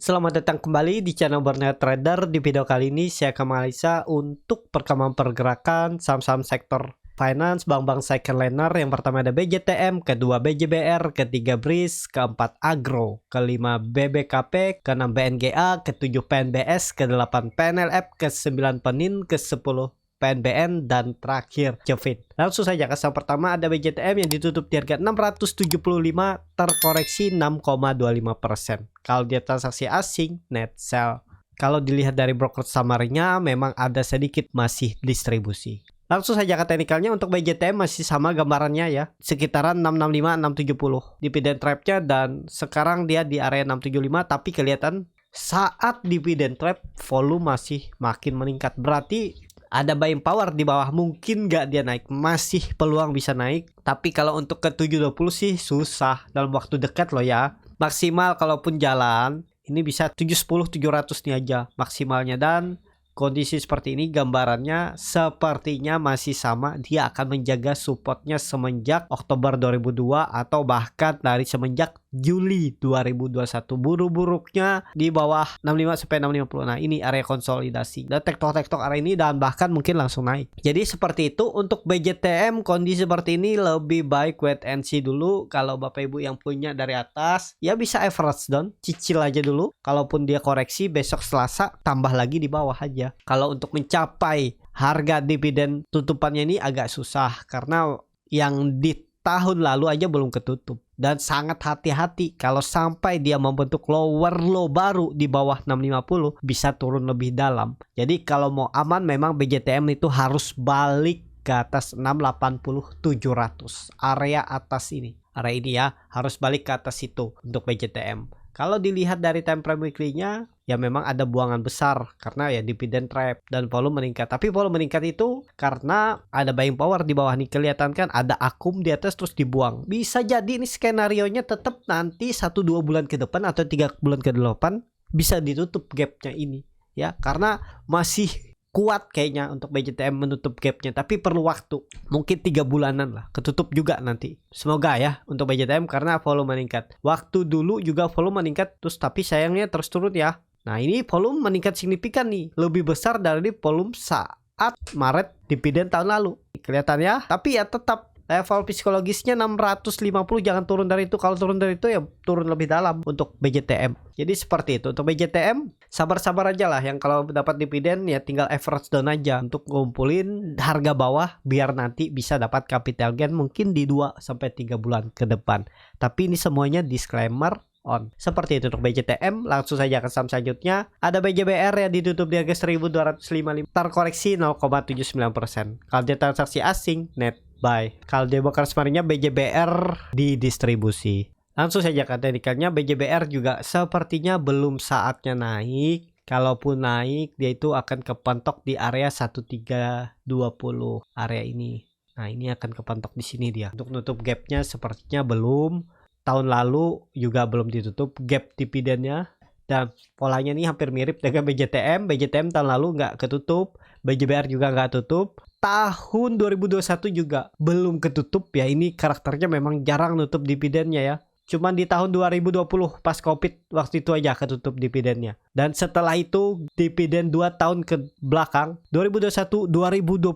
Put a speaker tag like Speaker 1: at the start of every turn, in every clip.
Speaker 1: Selamat datang kembali di channel Burnet Trader. Di video kali ini saya akan menganalisa untuk perkembangan pergerakan saham-saham sektor finance, bank-bank second liner. Yang pertama ada BJTM, kedua BJBR, ketiga BRIS, keempat Agro, kelima BBKP, keenam BNGA, ketujuh PNBS, kedelapan PNLF, kesembilan Penin, kesepuluh PNBN, dan terakhir Jevit. Langsung saja ke saham pertama ada BJTM yang ditutup di harga 675, terkoreksi 6,25%. Kalau dia transaksi asing, net sell. Kalau dilihat dari broker summary-nya memang ada sedikit masih distribusi. Langsung saja ke teknikalnya. Untuk BJTM masih sama gambarannya ya, sekitaran 665 670 dividend trap-nya, dan sekarang dia di area 675, tapi kelihatan saat dividend trap volume masih makin meningkat, berarti ada buying power di bawah. Mungkin nggak dia naik, masih peluang bisa naik, tapi kalau untuk ke 720 sih susah dalam waktu dekat loh ya. Maksimal kalaupun jalan ini bisa 710 700 nih aja maksimalnya, dan kondisi seperti ini gambarannya sepertinya masih sama. Dia akan menjaga supportnya semenjak Oktober 2002 atau bahkan dari semenjak Juli 2021. Buruk-buruknya di bawah 65 sampai 650. Nah, ini area konsolidasi. Dan tektok-tektok area ini dan bahkan mungkin langsung naik. Jadi seperti itu untuk BJTM. Kondisi seperti ini lebih baik wait and see dulu. Kalau Bapak Ibu yang punya dari atas, ya bisa average down, cicil aja dulu. Kalaupun dia koreksi besok Selasa, tambah lagi di bawah aja. Kalau untuk mencapai harga dividen tutupannya ini agak susah, karena yang di tahun lalu aja belum ketutup. Dan sangat hati-hati kalau sampai dia membentuk lower low baru di bawah 650, bisa turun lebih dalam. Jadi kalau mau aman memang BJTM itu harus balik ke atas 680 700. Area atas ini. Area ini ya harus balik ke atas itu untuk BJTM. Kalau dilihat dari time frame weekly-nya, ya memang ada buangan besar karena ya dividend trap dan volume meningkat. Tapi volume meningkat itu karena ada buying power di bawah nih. Kelihatan kan ada akum di atas terus dibuang. Bisa jadi ini skenario-nya tetap nanti 1-2 bulan ke depan atau 3 bulan ke depan bisa ditutup gap-nya ini. Ya, karena masih kuat kayaknya untuk BJTM menutup gapnya, tapi perlu waktu mungkin 3 bulanan lah, ketutup juga nanti. Semoga ya untuk BJTM karena volume meningkat. Waktu dulu juga volume meningkat terus, tapi sayangnya terus turun ya. Nah, ini volume meningkat signifikan nih, lebih besar dari volume saat Maret dividen tahun lalu. Kelihatan ya, tapi ya tetap level psikologisnya 650, jangan turun dari itu. Kalau turun dari itu ya turun lebih dalam untuk BJTM. Jadi seperti itu untuk BJTM. Sabar-sabar aja lah, yang kalau dapat dividen ya tinggal average down aja untuk ngumpulin harga bawah biar nanti bisa dapat capital gain mungkin di 2-3 bulan ke depan. Tapi ini semuanya disclaimer on. Seperti itu untuk BJTM. Langsung saja ke saham selanjutnya. Ada BJBR yang ditutup di harga 1255, terkoreksi 0,79%. Kalau dia transaksi asing, net buy. Kalau dia bakar sebenarnya BJBR didistribusi. Langsung saja ke teknikalnya. BJBR juga sepertinya belum saatnya naik. Kalaupun naik, dia itu akan kepentok di area 1320 area ini. Nah, ini akan kepentok di sini dia. Untuk nutup gapnya sepertinya belum. Tahun lalu juga belum ditutup gap dividennya. Dan polanya ini hampir mirip dengan BJTM. BJTM tahun lalu nggak ketutup. BJBR juga nggak tutup. Tahun 2021 juga belum ketutup ya. Ini karakternya memang jarang nutup dividennya ya. Cuman di tahun 2020 pas Covid waktu itu aja ketutup dividennya. Dan setelah itu dividen 2 tahun ke belakang, 2021, 2022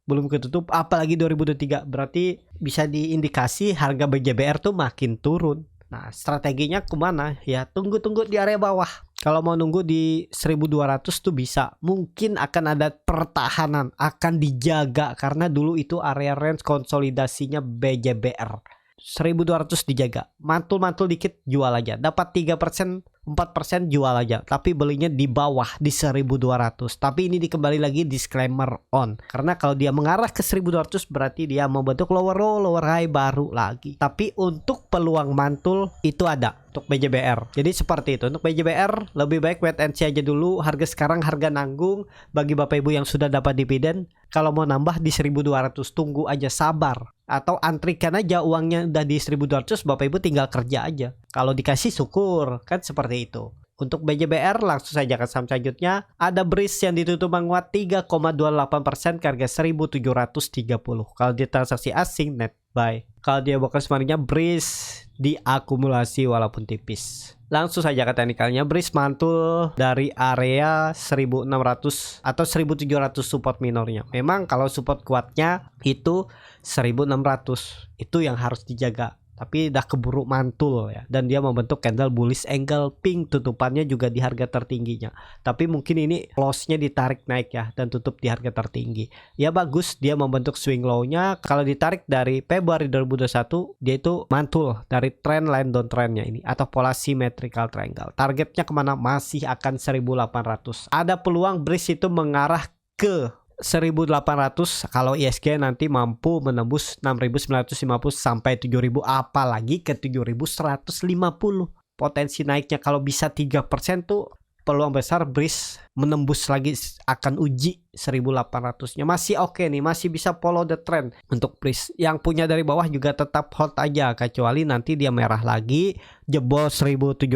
Speaker 1: belum ketutup, apalagi 2023. Berarti bisa diindikasi harga BJBR tuh makin turun. Nah, strateginya kemana? Ya tunggu-tunggu di area bawah. Kalau mau nunggu di 1200 tuh bisa. Mungkin akan ada pertahanan, akan dijaga karena dulu itu area range konsolidasinya BJBR. 1200 dijaga, mantul-mantul dikit jual aja, dapat 3% 4% jual aja, tapi belinya di bawah di 1200. Tapi ini dikembali lagi disclaimer on, karena kalau dia mengarah ke 1200 berarti dia membentuk lower low lower high baru lagi. Tapi untuk peluang mantul itu ada untuk BJBR. Jadi seperti itu untuk BJBR. Lebih baik wait and see aja dulu. Harga sekarang harga nanggung bagi Bapak Ibu yang sudah dapat dividen. Kalau mau nambah di 1200 tunggu aja, sabar, atau antrikan aja uangnya udah di 1200, Bapak Ibu tinggal kerja aja. Kalau dikasih syukur, kan seperti itu. Untuk BJBR langsung saja ke saham selanjutnya. Ada BRIS yang ditutup menguat 3,28% ke harga 1730. Kalau dia transaksi asing net buy. Kalau dia bakal sebenarnya BRIS diakumulasi walaupun tipis. Langsung saja ke teknikalnya, Breeze mantul dari area 1600 atau 1700 support minornya. Memang kalau support kuatnya itu 1600, itu yang harus dijaga. Tapi udah keburu mantul ya, dan dia membentuk candle bullish angle pink, tutupannya juga di harga tertingginya. Tapi mungkin ini close-nya ditarik naik ya, dan tutup di harga tertinggi. Ya bagus, dia membentuk swing low-nya. Kalau ditarik dari Februari 2021, dia itu mantul dari trend line downtrend-nya ini, atau pola symmetrical triangle. Targetnya kemana? Masih akan 1800. Ada peluang Breeze itu mengarah ke 1800 kalau ISG nanti mampu menembus 6950 sampai 7000, apalagi ke 7150. Potensi naiknya kalau bisa 3% tuh peluang besar Breeze menembus lagi, akan uji 1800-nya. Masih oke nih, masih bisa follow the trend untuk Breeze. Yang punya dari bawah juga tetap hold aja, kecuali nanti dia merah lagi jebol 1700.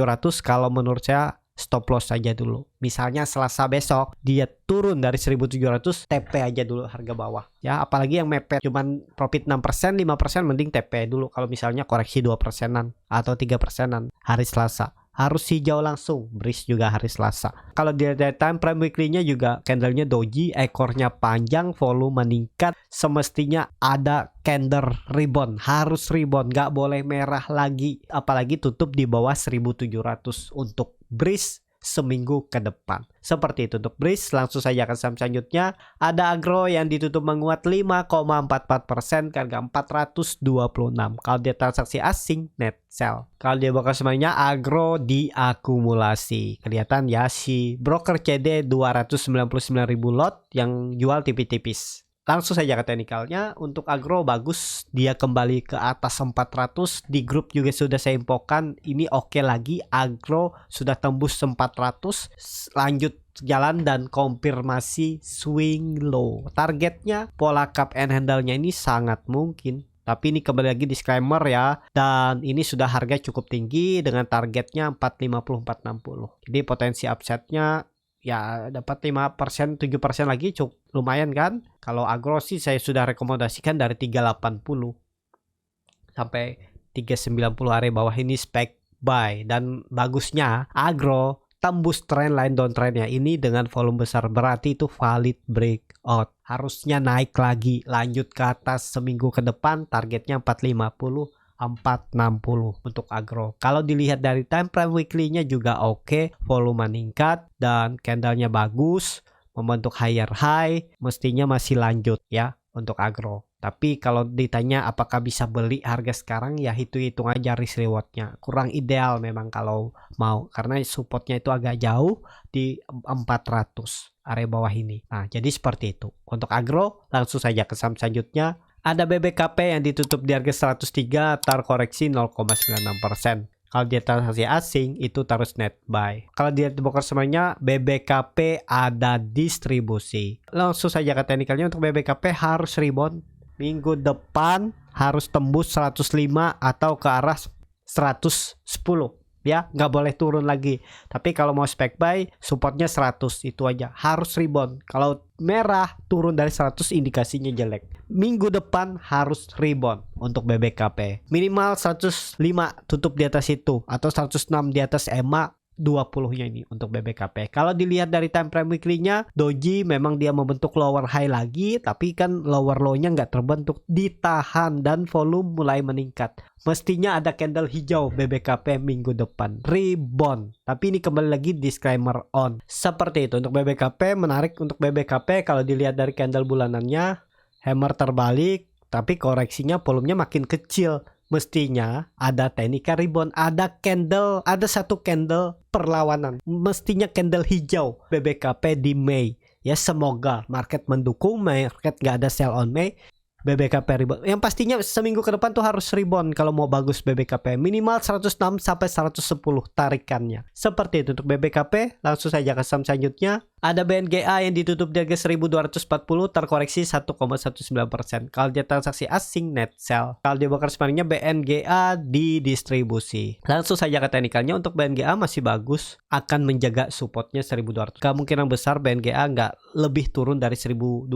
Speaker 1: Kalau menurut saya stop loss aja dulu. Misalnya Selasa besok dia turun dari 1700, TP aja dulu harga bawah. Ya, apalagi yang mepet cuman profit 6%, 5%, mending TP dulu. Kalau misalnya koreksi 2%-an atau 3%-an hari Selasa. Harus hijau langsung. Breeze juga hari Selasa. Kalau di time frame weekly-nya juga candlenya doji, ekornya panjang, volume meningkat. Semestinya ada candle rebound, harus rebound, nggak boleh merah lagi. Apalagi tutup di bawah 1700 untuk Breeze seminggu ke depan. Seperti itu untuk Breeze. Langsung saja ke saham selanjutnya. Ada Agro yang ditutup menguat 5,44% ke harga 426. Kalau dia transaksi asing, net sell. Kalau dia bakal semuanya Agro diakumulasi. Kelihatan ya, si broker CD 299.000 lot yang jual tipis-tipis. Langsung saja ke teknikalnya. Untuk Agro bagus, dia kembali ke atas 400. Di grup juga sudah saya infokan, ini oke lagi. Agro sudah tembus 400, lanjut jalan dan konfirmasi swing low. Targetnya pola cup and handle-nya ini sangat mungkin. Tapi ini kembali lagi disclaimer ya. Dan ini sudah harga cukup tinggi dengan targetnya 450-460. Jadi potensi upside-nya ya dapat 5%, 7% lagi cukup lumayan kan. Kalau Agro sih saya sudah rekomendasikan dari 380 sampai 390 area bawah ini spek buy. Dan bagusnya Agro tembus trend line downtrendnya ini dengan volume besar, berarti itu valid breakout. Harusnya naik lagi, lanjut ke atas seminggu ke depan. Targetnya 450 460 untuk Agro. Kalau dilihat dari time frame weekly-nya juga oke, volume meningkat dan candlenya bagus, membentuk higher high, mestinya masih lanjut ya untuk Agro. Tapi kalau ditanya apakah bisa beli harga sekarang, ya hitung aja risk rewardnya. Kurang ideal memang kalau mau, karena supportnya itu agak jauh di 400 area bawah ini. Nah, jadi seperti itu. Untuk Agro, langsung saja ke saham selanjutnya. Ada BBKP yang ditutup di harga 103, terkoreksi 0,96%. Kalau dia transaksi asing, itu terus net buy. Kalau dia broker semuanya, BBKP ada distribusi. Langsung saja ke teknikalnya. Untuk BBKP harus rebound. Minggu depan harus tembus 105 atau ke arah 110. Ya, nggak boleh turun lagi. Tapi kalau mau spek buy, supportnya 100, itu aja. Harus rebound. Kalau merah turun dari 100, indikasinya jelek. Minggu depan harus rebound untuk BBKP. Minimal 105 tutup di atas itu, atau 106 di atas EMA 20-nya ini untuk BBKP. Kalau dilihat dari time frame weekly-nya, doji memang dia membentuk lower high lagi, tapi kan lower low-nya nggak terbentuk, ditahan dan volume mulai meningkat. Mestinya ada candle hijau BBKP minggu depan, rebound. Tapi ini kembali lagi disclaimer on. Seperti itu untuk BBKP. Menarik untuk BBKP kalau dilihat dari candle bulanannya, hammer terbalik, tapi koreksinya volumenya makin kecil. Mestinya ada teknika rebound, ada candle, ada satu candle perlawanan. Mestinya candle hijau BBKP di Mei. Ya, semoga market mendukung, market nggak ada sell on Mei. BBKP rebound. Yang pastinya seminggu ke depan tuh harus rebound kalau mau bagus BBKP. Minimal 106 sampai 110 tarikannya. Seperti itu untuk BBKP. Langsung saja ke saham selanjutnya. Ada BNGA yang ditutup di harga 1240, terkoreksi 1,19%. Kalau dia transaksi asing, net sell. Kalau dia bakar sebenarnya BNGA di distribusi. Langsung saja ke teknikalnya. Untuk BNGA masih bagus, akan menjaga supportnya 1200. Kemungkinan besar BNGA nggak lebih turun dari 1200.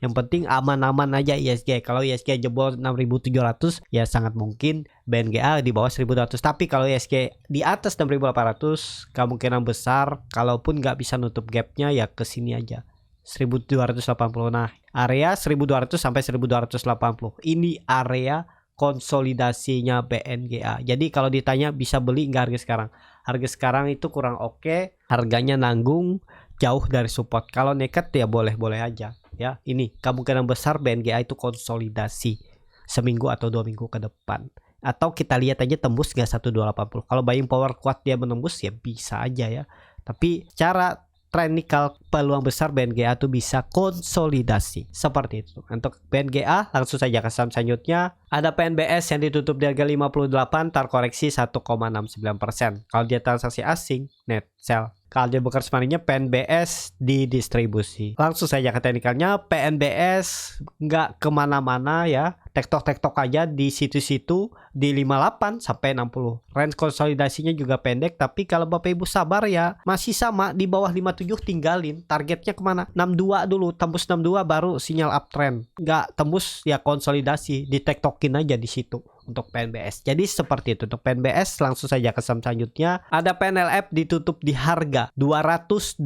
Speaker 1: Yang penting aman-aman aman aja ISG. Kalau ISG jebol 6.700 ya sangat mungkin BNGA di bawah 1.200. Tapi kalau ISG di atas 6.800 kemungkinan besar kalaupun nggak bisa nutup gapnya ya ke sini aja 1.280. Nah area 1.200 sampai 1.280 ini area konsolidasinya BNGA. Jadi kalau ditanya bisa beli nggak harga sekarang? Harga sekarang itu kurang oke, harganya nanggung jauh dari support. Kalau nekat ya boleh-boleh aja ya. Ini kemungkinan besar BNGA itu konsolidasi seminggu atau 2 minggu ke depan. Atau kita lihat aja tembus nggak 1.280. Kalau buying power kuat dia menembus ya bisa aja ya. Tapi cara technical peluang besar BNGA tuh bisa konsolidasi seperti itu. Untuk BNGA langsung saja ke saham selanjutnya. Ada PNBS yang ditutup di harga 58 terkoreksi 1,69%. Kalau dia transaksi asing net sell. Kalau dia bukan sebenarnya PNBS di distribusi. Langsung saja ke teknikalnya. PNBS nggak kemana-mana ya. Tektok-tektok aja di situ-situ di 58 sampai 60. Range konsolidasinya juga pendek. Tapi kalau Bapak Ibu sabar ya masih sama di bawah 57 tinggalin. Targetnya kemana? 62 dulu. Tembus 62 baru sinyal uptrend. Nggak tembus ya konsolidasi. Ditektokin aja di situ. Untuk PNBS. Jadi seperti itu untuk PNBS. Langsung saja ke saham selanjutnya. Ada PNLF ditutup di harga 286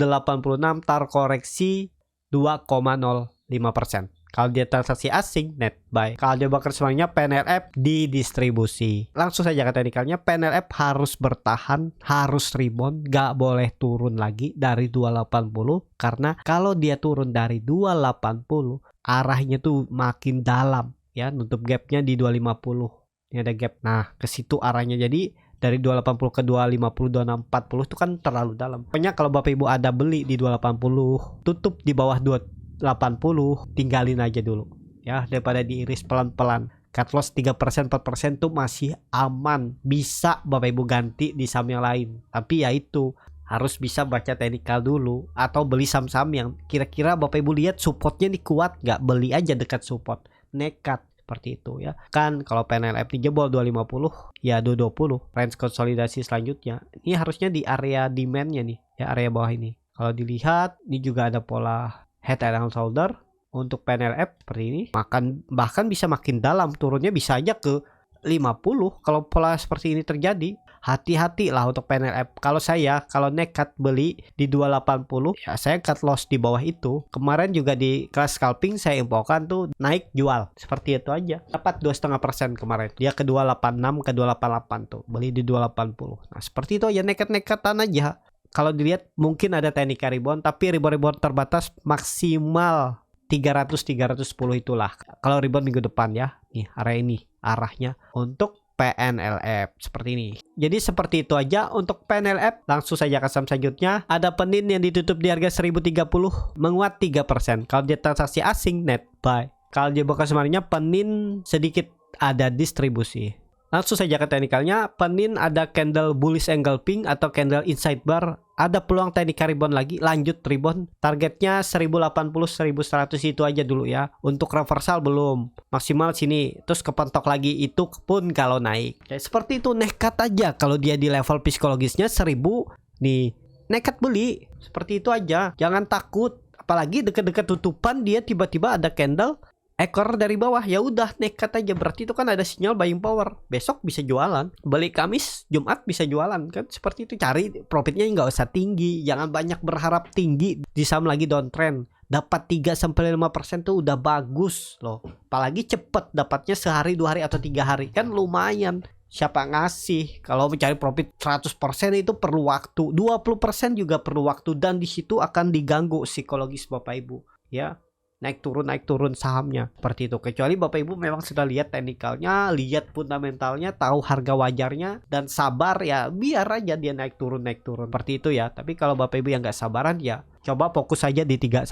Speaker 1: terkoreksi 2,05%. Kalau dia transaksi asing net buy. Kalau dia bakal semuanya PNLF di distribusi. Langsung saja ke teknikalnya. PNLF harus bertahan, harus rebound, gak boleh turun lagi dari 280. Karena kalau dia turun dari 280 arahnya tuh makin dalam ya. Nutup gapnya di 250. Ini ada gap. Nah, ke situ arahnya. Jadi dari 280 ke 250, 2640 itu kan terlalu dalam. Pokoknya kalau Bapak Ibu ada beli di 280, tutup di bawah 280, tinggalin aja dulu. Ya, daripada diiris pelan-pelan. Cut loss 3%, 4% tuh masih aman. Bisa Bapak Ibu ganti di saham yang lain. Tapi ya itu harus bisa baca teknikal dulu atau beli saham-saham yang kira-kira Bapak Ibu lihat supportnya nih kuat nggak, beli aja dekat support. Nekat. Seperti itu ya. Kan kalau PNLF dijebol 250 ya 220 range konsolidasi selanjutnya. Ini harusnya di area demand-nya nih ya, area bawah ini. Kalau dilihat ini juga ada pola head and shoulder untuk PNLF seperti ini. Bahkan bisa makin dalam, turunnya bisa aja ke 50 kalau pola seperti ini terjadi. Hati-hati lah untuk PNLF. Kalau nekat beli di 280 ya saya cut loss di bawah itu. Kemarin juga di kelas scalping saya infokan tuh naik jual. Seperti itu aja. Dapat 2,5% kemarin. Dia ke 286 ke 288 tuh. Beli di 280. Nah, seperti itu aja, nekat-nekatan aja. Kalau dilihat mungkin ada teknik rebound, tapi rebound terbatas maksimal 300-310 itulah. Kalau rebound minggu depan ya. Nih area ini arahnya untuk PNLF seperti ini. Jadi seperti itu aja untuk PNLF. Langsung saja ke saham selanjutnya. Ada Penin yang ditutup di harga 1030 menguat 3%. Kalau dia transaksi asing net buy. Kalau dia bukan sebenarnya Penin sedikit ada distribusi. Langsung saja ke teknikalnya. Penin ada candle bullish engulfing atau candle inside bar. Ada peluang teknik rebound lagi, lanjut rebound. Targetnya 1080-1100 itu aja dulu ya. Untuk reversal belum, maksimal sini. Terus kepentok lagi itu pun kalau naik. Kayak seperti itu, nekat aja. Kalau dia di level psikologisnya 1000 nih, nekat beli. Seperti itu aja, jangan takut. Apalagi dekat-dekat tutupan dia tiba-tiba ada candle ekor dari bawah, ya udah nekat aja. Berarti itu kan ada sinyal buying power. Besok bisa jualan, balik Kamis, Jumat bisa jualan kan. Seperti itu, cari profitnya nggak usah tinggi. Jangan banyak berharap tinggi di saham lagi downtrend. Dapat 3-5% tuh udah bagus loh. Apalagi cepet dapatnya sehari, 2 hari atau 3 hari kan lumayan. Siapa ngasih? Kalau mencari profit 100% itu perlu waktu, 20% juga perlu waktu, dan di situ akan diganggu psikologis Bapak Ibu ya. Naik turun sahamnya seperti itu. Kecuali Bapak Ibu memang sudah lihat teknikalnya, lihat fundamentalnya, tahu harga wajarnya, dan sabar ya, biar aja dia naik turun seperti itu ya. Tapi kalau Bapak Ibu yang nggak sabaran ya coba fokus aja di 3-5%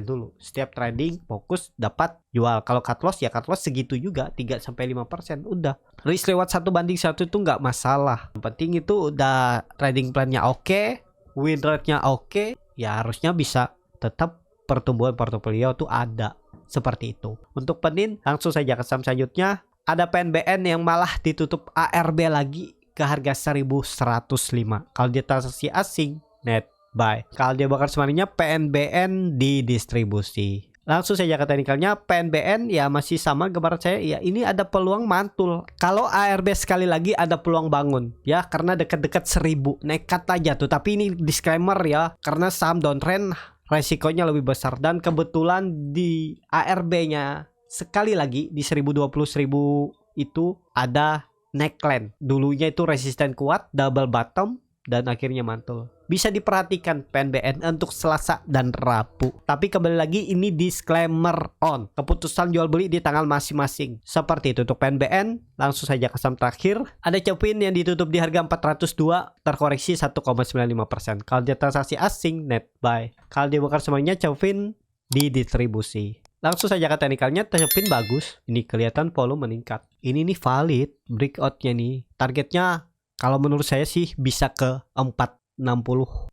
Speaker 1: dulu. Setiap trading fokus dapat jual. Kalau cut loss ya cut loss segitu juga, 3-5%. Udah risk lewat 1:1 itu nggak masalah. Yang penting itu udah trading plannya oke, win rate-nya oke, ya harusnya bisa tetap pertumbuhan portofolio tuh ada. Seperti itu. Untuk Penin langsung saja ke saham selanjutnya. Ada PNBN yang malah ditutup ARB lagi ke harga 1105. Kalau dia transaksi asing net buy. Kalau dia bakal sebenarnya PNBN di distribusi. Langsung saja ke teknikalnya, PNBN ya masih sama gambaran saya, ya ini ada peluang mantul. Kalau ARB sekali lagi ada peluang bangun ya, karena dekat-dekat 1000, nekat aja tuh. Tapi ini disclaimer ya, karena saham downtrend resikonya lebih besar, dan kebetulan di ARB-nya sekali lagi di 1020 1000 itu ada neckline. Dulunya itu resisten kuat, double bottom, dan akhirnya mantul. Bisa diperhatikan PNBN untuk Selasa dan Rabu. Tapi kembali lagi ini disclaimer on. Keputusan jual beli di tanggal masing-masing. Seperti itu untuk PNBN. Langsung saja ke saham terakhir. Ada Cepin yang ditutup di harga 402, terkoreksi 1,95%. Kalau dia transaksi asing, net buy. Kalau dibongkar semuanya, Cepin di distribusi. Langsung saja ke teknikalnya, Cepin bagus. Ini kelihatan volume meningkat. Ini nih valid breakout-nya nih. Targetnya kalau menurut saya sih bisa ke 460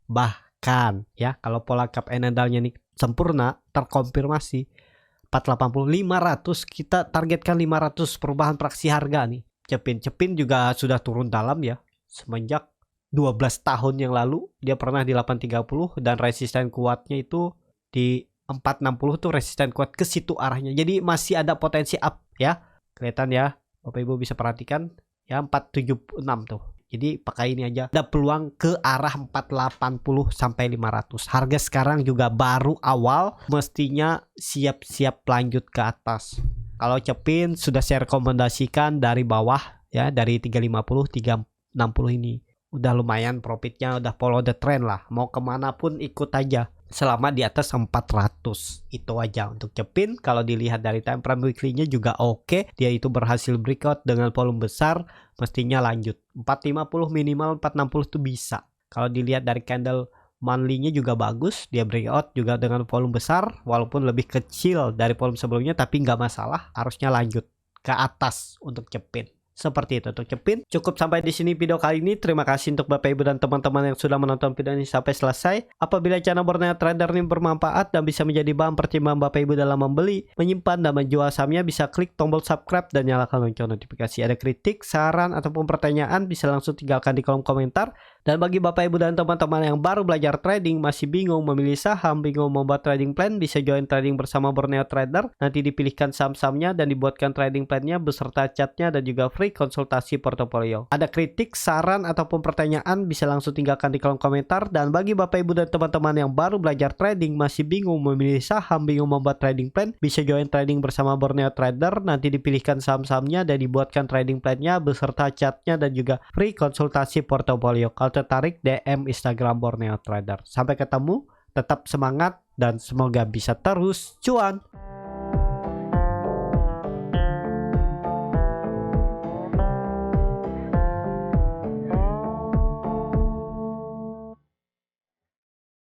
Speaker 1: bahkan ya, kalau pola cup and handle-nya nih sempurna terkonfirmasi 480 500, kita targetkan 500 perubahan fraksi harga nih. Cepin juga sudah turun dalam ya, semenjak 12 tahun yang lalu dia pernah di 830 dan resisten kuatnya itu di 460 tuh resisten kuat ke situ arahnya. Jadi masih ada potensi up ya. Kelihatan ya, Bapak Ibu bisa perhatikan ya, 476 tuh. Jadi pakai ini aja. Ada peluang ke arah 480 sampai 500. Harga sekarang juga baru awal, mestinya siap-siap lanjut ke atas. Kalau Cepin sudah saya rekomendasikan dari bawah ya, dari 350 360 ini. Udah lumayan profitnya, udah follow the trend lah. Mau kemana pun ikut aja selama di atas 400. Itu aja untuk Cepin. Kalau dilihat dari time frame weekly-nya juga oke. Dia itu berhasil breakout dengan volume besar, mestinya lanjut 450 minimal 460 itu bisa. Kalau dilihat dari candle monthly-nya juga bagus, dia breakout juga dengan volume besar, walaupun lebih kecil dari volume sebelumnya, tapi nggak masalah, harusnya lanjut ke atas untuk Cepin. Seperti itu untuk Cepin. Cukup sampai di sini video kali ini. Terima kasih untuk Bapak Ibu dan teman-teman yang sudah menonton video ini sampai selesai. Apabila channel Borneo Trader ini bermanfaat dan bisa menjadi bahan pertimbangan Bapak Ibu dalam membeli, menyimpan dan menjual sahamnya, bisa klik tombol subscribe dan nyalakan lonceng notifikasi. Ada kritik, saran ataupun pertanyaan bisa langsung tinggalkan di kolom komentar. Dan bagi Bapak Ibu dan teman-teman yang baru belajar trading, masih bingung memilih saham, bingung membuat trading plan, bisa join trading bersama Borneo Trader. Nanti dipilihkan saham-sahamnya dan dibuatkan trading plan-nya beserta chatnya dan juga free konsultasi portofolio. Ada kritik, saran ataupun pertanyaan bisa langsung tinggalkan di kolom komentar. Dan bagi Bapak Ibu dan teman-teman yang baru belajar trading, masih bingung memilih saham, bingung membuat trading plan, bisa join trading bersama Borneo Trader. Nanti dipilihkan saham-sahamnya dan dibuatkan trading plan-nya beserta chatnya dan juga free konsultasi portofolio. Kalau tertarik, DM Instagram Borneo Trader. Sampai ketemu, tetap semangat dan semoga bisa terus cuan.